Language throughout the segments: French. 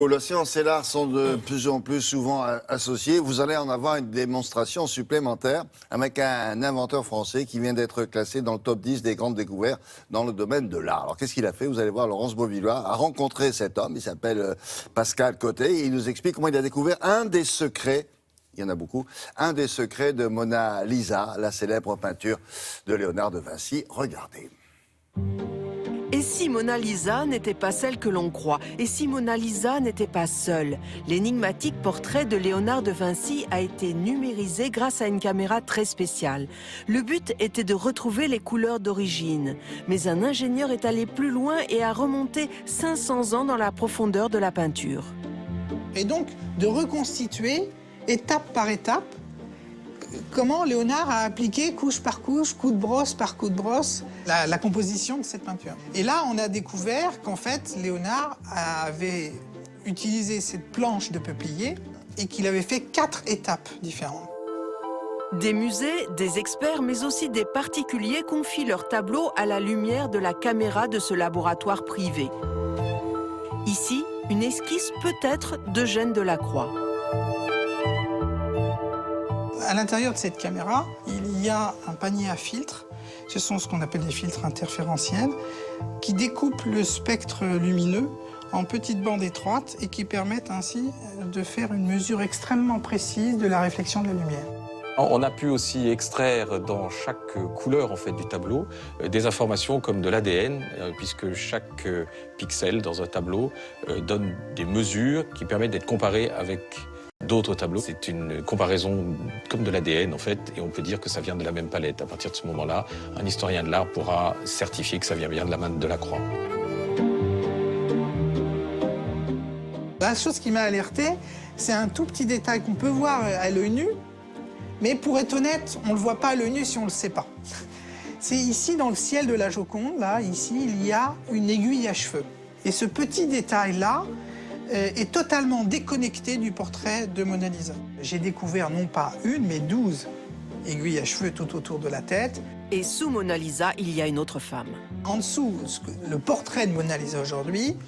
La science et l'art sont de plus en plus souvent associés. Vous allez en avoir une démonstration supplémentaire avec un inventeur français qui vient d'être classé dans le top 10 des grandes découvertes dans le domaine de l'art. Alors qu'est-ce qu'il a fait? Vous allez voir, Laurence Beauvillois a rencontré cet homme, il s'appelle Pascal Côté, et il nous explique comment il a découvert un des secrets, il y en a beaucoup, un des secrets de Mona Lisa, la célèbre peinture de Léonard de Vinci. Regardez. Et si Mona Lisa n'était pas celle que l'on croit? Et si Mona Lisa n'était pas seule? L'énigmatique portrait de Léonard de Vinci a été numérisé grâce à une caméra très spéciale. Le but était de retrouver les couleurs d'origine. Mais un ingénieur est allé plus loin et a remonté 500 ans dans la profondeur de la peinture. Et donc, de reconstituer, étape par étape, comment Léonard a appliqué couche par couche, coup de brosse par coup de brosse, la composition de cette peinture. Et là, on a découvert qu'en fait, Léonard avait utilisé cette planche de peuplier et qu'il avait fait 4 étapes différentes. Des musées, des experts, mais aussi des particuliers confient leurs tableaux à la lumière de la caméra de ce laboratoire privé. Ici, une esquisse peut-être d'Eugène Delacroix. À l'intérieur de cette caméra, il y a un panier à filtres. Ce sont ce qu'on appelle des filtres interférentiels qui découpent le spectre lumineux en petites bandes étroites et qui permettent ainsi de faire une mesure extrêmement précise de la réflexion de la lumière. On a pu aussi extraire dans chaque couleur en fait, du tableau des informations comme de l'ADN, puisque chaque pixel dans un tableau donne des mesures qui permettent d'être comparées avec d'autres tableaux. C'est une comparaison comme de l'ADN en fait, et on peut dire que ça vient de la même palette. À partir de ce moment-là, un historien de l'art pourra certifier que ça vient bien de la main de Delacroix. La chose qui m'a alerté, c'est un tout petit détail qu'on peut voir à l'œil nu, mais pour être honnête, on ne le voit pas à l'œil nu si on ne le sait pas. C'est ici, dans le ciel de la Joconde, là, ici, il y a une aiguille à cheveux. Et ce petit détail-là est totalement déconnecté du portrait de Mona Lisa. J'ai découvert non pas une, mais 12 aiguilles à cheveux tout autour de la tête. Et sous Mona Lisa, il y a une autre femme. En dessous, le portrait de Mona Lisa aujourd'hui,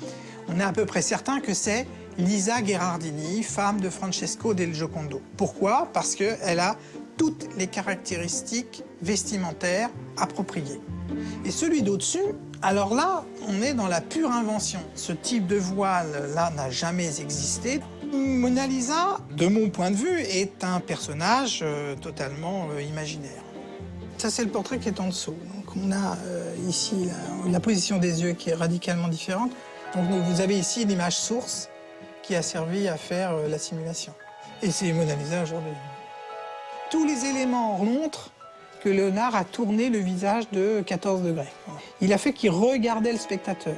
on est à peu près certain que c'est Lisa Gherardini, femme de Francesco del Giocondo. Pourquoi? Parce qu'elle a toutes les caractéristiques vestimentaires appropriées. Et celui d'au-dessus, alors là, on est dans la pure invention. Ce type de voile-là n'a jamais existé. Mona Lisa, de mon point de vue, est un personnage totalement imaginaire. Ça, c'est le portrait qui est en dessous. Donc, on a ici la position des yeux qui est radicalement différente. Donc, vous avez ici l'image source qui a servi à faire la simulation. Et c'est Mona Lisa aujourd'hui. Tous les éléments montrent que Léonard a tourné le visage de 14 degrés. Il a fait qu'il regardait le spectateur.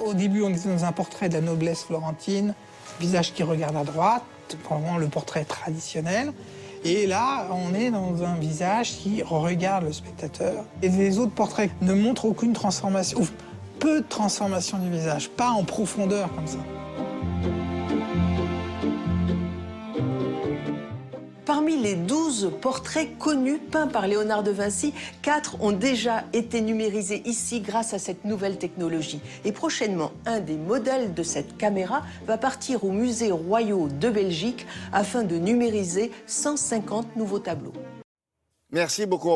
Au début, on était dans un portrait de la noblesse florentine, visage qui regarde à droite, vraiment le portrait traditionnel. Et là, on est dans un visage qui regarde le spectateur. Et les autres portraits ne montrent aucune transformation, ou peu de transformation du visage, pas en profondeur comme ça. Parmi les 12 portraits connus peints par Léonard de Vinci, 4 ont déjà été numérisés ici grâce à cette nouvelle technologie. Et prochainement, un des modèles de cette caméra va partir aux musées royaux de Belgique afin de numériser 150 nouveaux tableaux. Merci beaucoup.